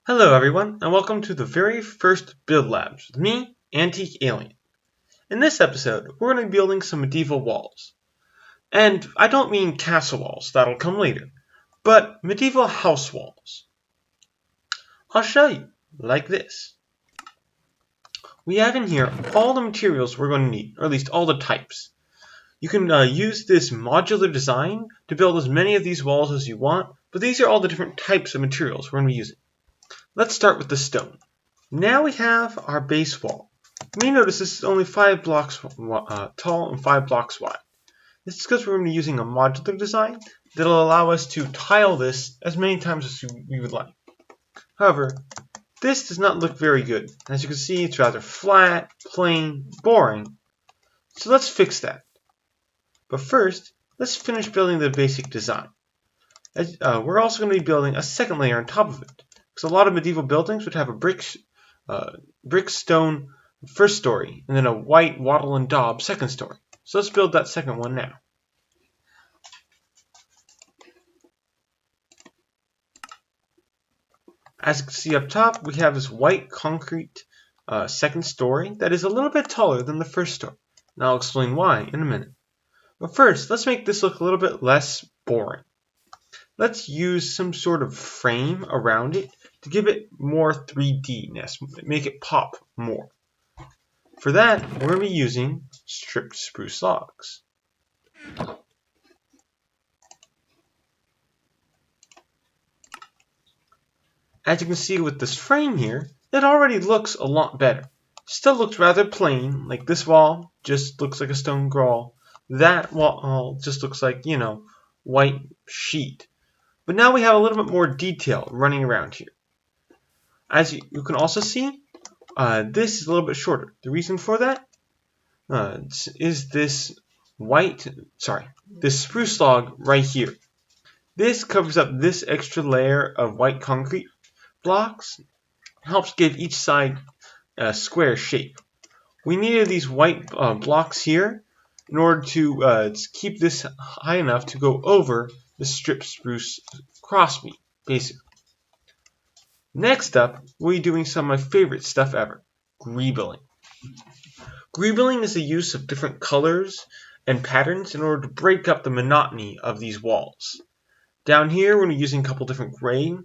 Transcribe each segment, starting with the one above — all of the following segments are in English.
Hello everyone, and welcome to the very first Build Labs with me, Antique Alien. In this episode, we're going to be building some medieval walls. And I don't mean castle walls, that'll come later, but medieval house walls. I'll show you, like this. We have in here all the materials we're going to need, or at least all the types. You can use this modular design to build as many of these walls as you want, but these are all the different types of materials we're going to be using. Let's start with the stone. Now we have our base wall. You may notice this is only 5 blocks tall and 5 blocks wide. This is because we're going to be using a modular design that will allow us to tile this as many times as we would like. However, this does not look very good. As you can see, it's rather flat, plain, boring. So let's fix that. But first, let's finish building the basic design. We're also going to be building a second layer on top of it, because a lot of medieval buildings would have a brick stone first story, and then a white wattle and daub second story. So let's build that second one now. As you can see up top, we have this white concrete second story that is a little bit taller than the first story. And I'll explain why in a minute. But first, let's make this look a little bit less boring. Let's use some sort of frame around it to give it more 3D-ness, make it pop more. For that, we're going to be using stripped spruce logs. As you can see with this frame here, it already looks a lot better. Still looks rather plain, like this wall just looks like a stone wall. That wall just looks like, white sheet. But now we have a little bit more detail running around here. As you can also see, this is a little bit shorter. The reason for that is this spruce log right here. This covers up this extra layer of white concrete blocks, helps give each side a square shape. We needed these white blocks here in order to keep this high enough to go over the stripped spruce crossbeam, basically. Next up, we'll be doing some of my favorite stuff ever, greebeling. Greebeling is the use of different colors and patterns in order to break up the monotony of these walls. Down here, we're going to be using a couple different gray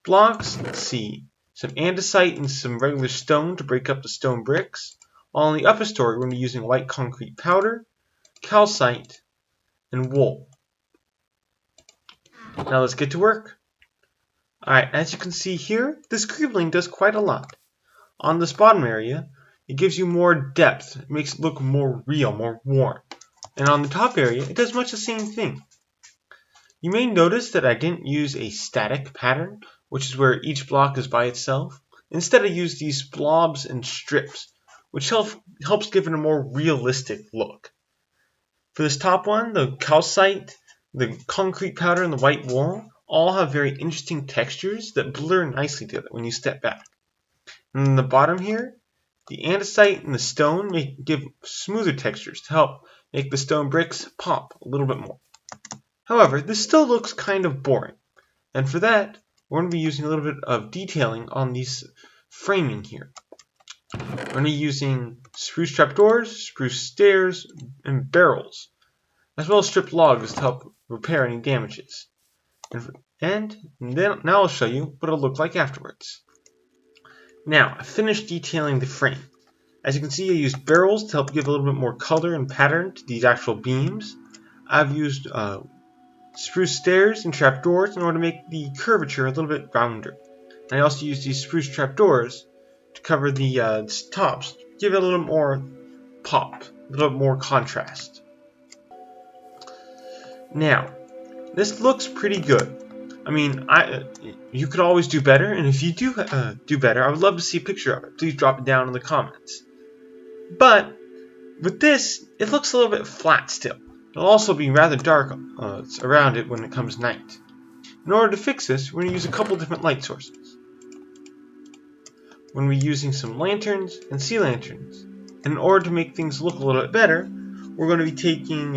blocks. Let's see, some andesite and some regular stone to break up the stone bricks. While on the upper story, we're going to be using white concrete powder, calcite, and wool. Now let's get to work. Alright, as you can see here, this greebeling does quite a lot. On this bottom area, it gives you more depth. It makes it look more real, more warm. And on the top area, it does much the same thing. You may notice that I didn't use a static pattern, which is where each block is by itself. Instead, I used these blobs and strips, which helps give it a more realistic look. For this top one, the calcite, the concrete powder, and the white wool all have very interesting textures that blur nicely together when you step back. And in the bottom here, the andesite and the stone give smoother textures to help make the stone bricks pop a little bit more. However, this still looks kind of boring, and for that, we're going to be using a little bit of detailing on these framing here. We're going to be using spruce trapdoors, spruce stairs, and barrels, as well as stripped logs to help repair any damages. And then now I'll show you what it'll look like afterwards. Now, I finished detailing the frame. As you can see, I used barrels to help give a little bit more color and pattern to these actual beams. I've used spruce stairs and trapdoors in order to make the curvature a little bit rounder. And I also used these spruce trapdoors to cover the tops, give it a little more pop, a little more contrast. Now, this looks pretty good. I mean, you could always do better, and if you do do better, I would love to see a picture of it. Please drop it down in the comments. But with this, it looks a little bit flat still. It'll also be rather dark around it when it comes night. In order to fix this, we're going to use a couple different light sources. We're going to be using some lanterns and sea lanterns. And in order to make things look a little bit better, we're going to be taking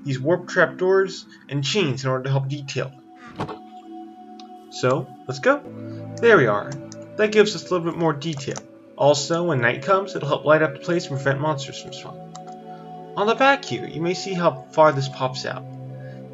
these warp trapdoors and chains in order to help detail them. So, let's go. There we are. That gives us a little bit more detail. Also, when night comes, it'll help light up the place and prevent monsters from spawning. On the back here, you may see how far this pops out.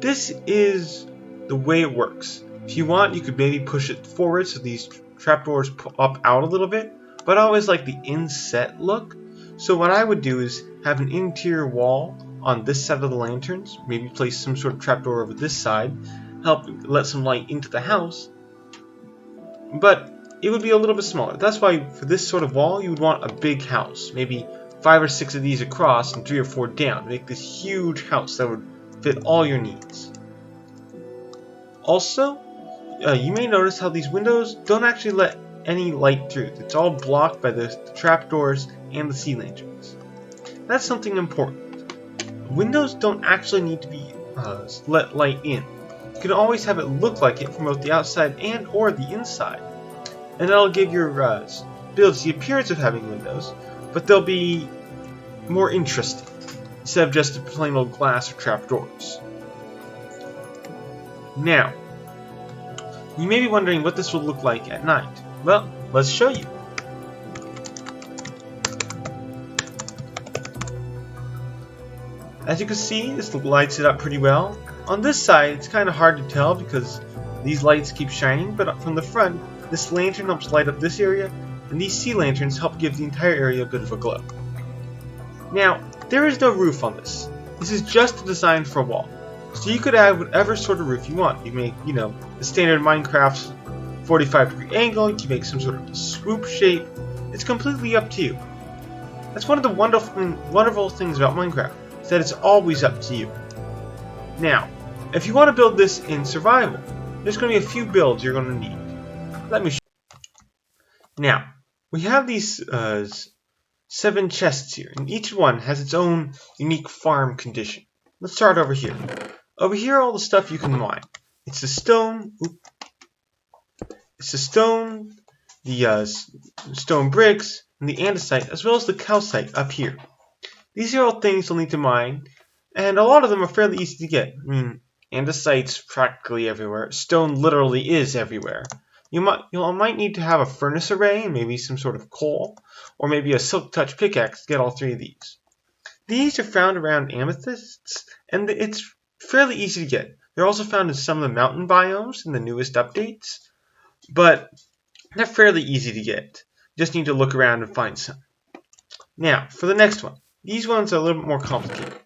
This is the way it works. If you want, you could maybe push it forward so these trapdoors pop out a little bit, but I always like the inset look. So what I would do is have an interior wall on this side of the lanterns, maybe place some sort of trapdoor over this side, help let some light into the house, but it would be a little bit smaller. That's why for this sort of wall, you would want a big house, maybe 5 or 6 of these across and 3 or 4 down. Make this huge house that would fit all your needs. Also, you may notice how these windows don't actually let any light through. It's all blocked by the trapdoors and the sea lanterns. That's something important. Windows don't actually need to be let light in. You can always have it look like it from both the outside and or the inside. And that'll give your builds the appearance of having windows, but they'll be more interesting instead of just plain old glass or trapdoors. Now, you may be wondering what this will look like at night. Well, let's show you. As you can see, this lights it up pretty well. On this side, it's kind of hard to tell because these lights keep shining, but from the front, this lantern helps light up this area, and these sea lanterns help give the entire area a bit of a glow. Now, there is no roof on this. This is just designed for a wall. So you could add whatever sort of roof you want. You make, the standard Minecraft 45-degree angle, you can make some sort of swoop shape. It's completely up to you. That's one of the wonderful things about Minecraft, is that it's always up to you. Now, if you want to build this in survival, there's going to be a few builds you're going to need. Let me show you. Now, we have these 7 chests here, and each one has its own unique farm condition. Let's start over here. Over here, all the stuff you can mine. It's the stone. It's the stone, the stone bricks, and the andesite, as well as the calcite up here. These are all things you'll need to mine, and a lot of them are fairly easy to get. Andesite's practically everywhere. Stone literally is everywhere. You might need to have a furnace array, and maybe some sort of coal, or maybe a silk touch pickaxe to get all 3 of these. These are found around amethysts, and it's fairly easy to get. They're also found in some of the mountain biomes in the newest updates, but they're fairly easy to get. You just need to look around and find some. Now, for the next one. These ones are a little bit more complicated.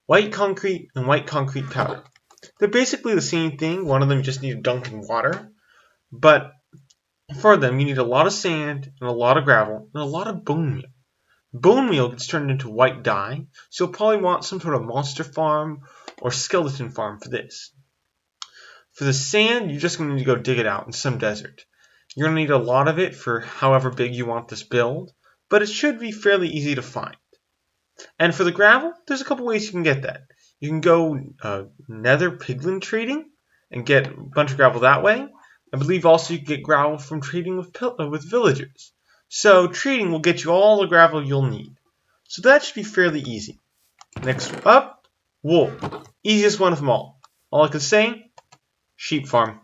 White concrete and white concrete powder. They're basically the same thing. One of them you just need to dunk in water, but for them you need a lot of sand and a lot of gravel and a lot of bone meal. Bone meal gets turned into white dye, so you'll probably want some sort of monster farm or skeleton farm for this. For the sand, you're just going to need to go dig it out in some desert. You're going to need a lot of it for however big you want this build, but it should be fairly easy to find. And for the gravel, there's a couple ways you can get that. You can go nether piglin trading and get a bunch of gravel that way. I believe also you can get gravel from trading with villagers. So trading will get you all the gravel you'll need. So that should be fairly easy. Next up, wool. Easiest one of them all. All I can say, sheep farm.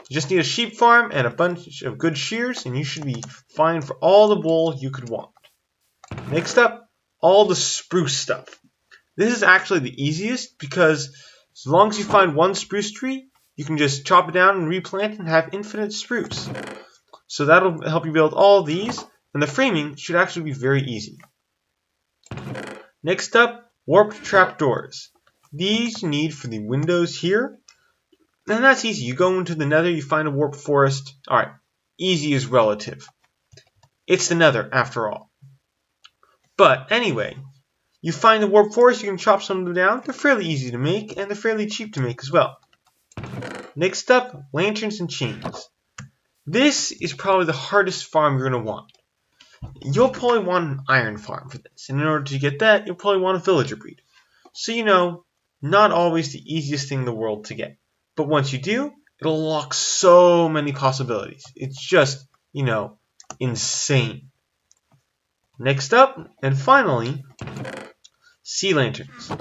You just need a sheep farm and a bunch of good shears, and you should be fine for all the wool you could want. Next up, all the spruce stuff. This is actually the easiest because as long as you find one spruce tree, you can just chop it down and replant and have infinite spruce. So that'll help you build all these, and the framing should actually be very easy. Next up, warped trapdoors. These you need for the windows here, and that's easy. You go into the nether, you find a warped forest. Alright, easy is relative. It's the nether, after all. But anyway, you find the warped forest, you can chop some of them down. They're fairly easy to make, and they're fairly cheap to make as well. Next up, lanterns and chains. This is probably the hardest farm you're going to want. You'll probably want an iron farm for this, and in order to get that, you'll probably want a villager breed. So not always the easiest thing in the world to get. But once you do, it'll unlock so many possibilities. It's just, insane. Next up, and finally, sea lanterns.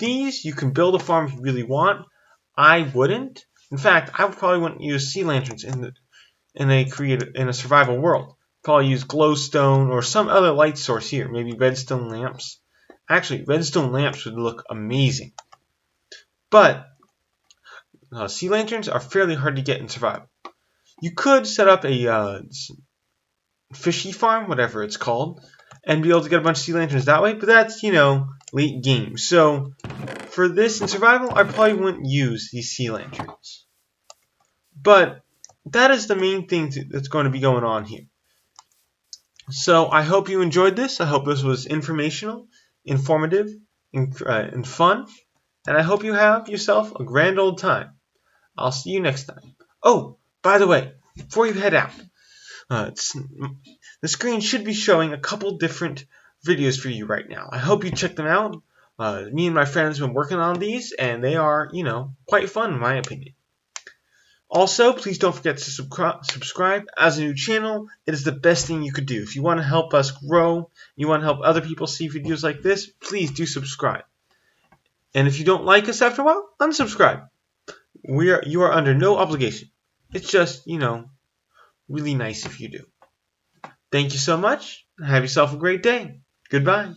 These, you can build a farm if you really want. I wouldn't. In fact, I probably wouldn't use sea lanterns in a survival world. Probably use glowstone or some other light source here, maybe redstone lamps. Actually, redstone lamps would look amazing. But sea lanterns are fairly hard to get in survival. You could set up a fishy farm, whatever it's called, and be able to get a bunch of sea lanterns that way, but that's, late game. So for this in survival, I probably wouldn't use these sea lanterns. But that is the main thing that's going to be going on here. So I hope you enjoyed this. I hope this was informational, informative, and fun. And I hope you have yourself a grand old time. I'll see you next time. Oh, by the way, before you head out, the screen should be showing a couple different videos for you right now. I hope you check them out. Me and my friends have been working on these, and they are, quite fun in my opinion. Also, please don't forget to subscribe. As a new channel, it is the best thing you could do. If you want to help us grow, you want to help other people see videos like this, please do subscribe. And if you don't like us after a while, unsubscribe. You are under no obligation. It's just, really nice if you do. Thank you so much. Have yourself a great day. Goodbye.